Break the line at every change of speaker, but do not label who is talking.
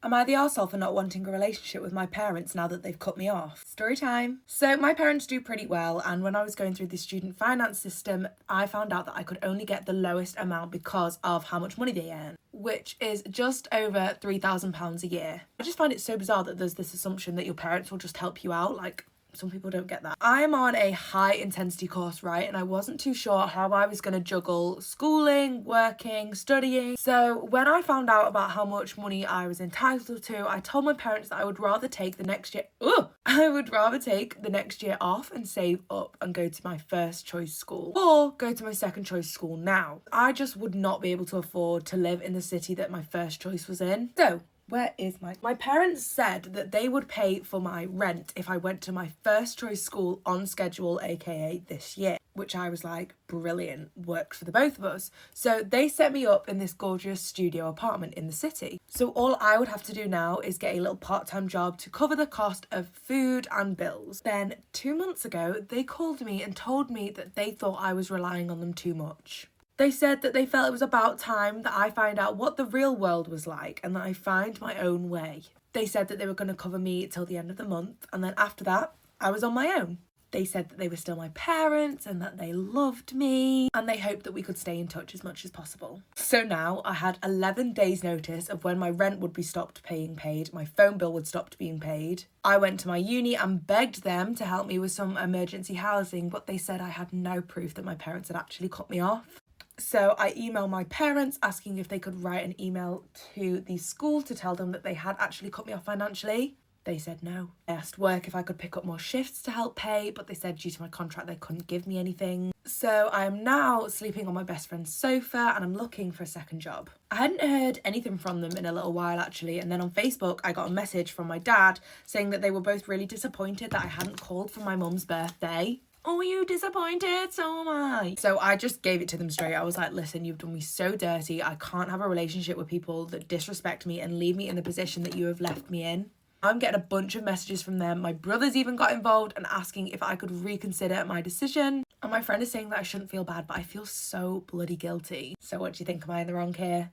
Am I the arsehole for not wanting a relationship with my parents now that they've cut me off? Story time. So my parents do pretty well, and when I was going through the student finance system, I found out that I could only get the lowest amount because of how much money they earn, which is just over £3,000 a year. I just find it so bizarre that there's this assumption that your parents will just help you out. Like, some people don't get that. I'm on a high intensity course, right? And I wasn't too sure how I was going to juggle schooling, working, studying. So when I found out about how much money I was entitled to, I told my parents that I would rather take the next year off and save up and go to my first choice school or go to my second choice school now. I just would not be able to afford to live in the city that my first choice was in. So where is my parents said that they would pay for my rent if I went to my first choice school on schedule, aka this year, which I was like, brilliant, works for the both of us. So they set me up in this gorgeous studio apartment in the city. So all I would have to do now is get a little part-time job to cover the cost of food and bills. Then 2 months ago, they called me and told me that they thought I was relying on them too much. They said that they felt it was about time that I find out what the real world was like and that I find my own way. They said that they were going to cover me till the end of the month, and then after that, I was on my own. They said that they were still my parents and that they loved me and they hoped that we could stay in touch as much as possible. So now I had 11 days notice of when my rent would be stopped being paid, my phone bill would stop being paid. I went to my uni and begged them to help me with some emergency housing, but they said I had no proof that my parents had actually cut me off. So I emailed my parents asking if they could write an email to the school to tell them that they had actually cut me off financially. They said no. I asked work if I could pick up more shifts to help pay, but they said due to my contract they couldn't give me anything. So I am now sleeping on my best friend's sofa and I'm looking for a second job. I hadn't heard anything from them in a little while actually, and then on Facebook I got a message from my dad saying that they were both really disappointed that I hadn't called for my mum's birthday. Oh, are you disappointed? So am I. So I just gave it to them straight. I was like, listen, you've done me so dirty. I can't have a relationship with people that disrespect me and leave me in the position that you have left me in. I'm getting a bunch of messages from them. My brother's even got involved and asking if I could reconsider my decision. And my friend is saying that I shouldn't feel bad, but I feel so bloody guilty. So what do you think? Am I in the wrong here?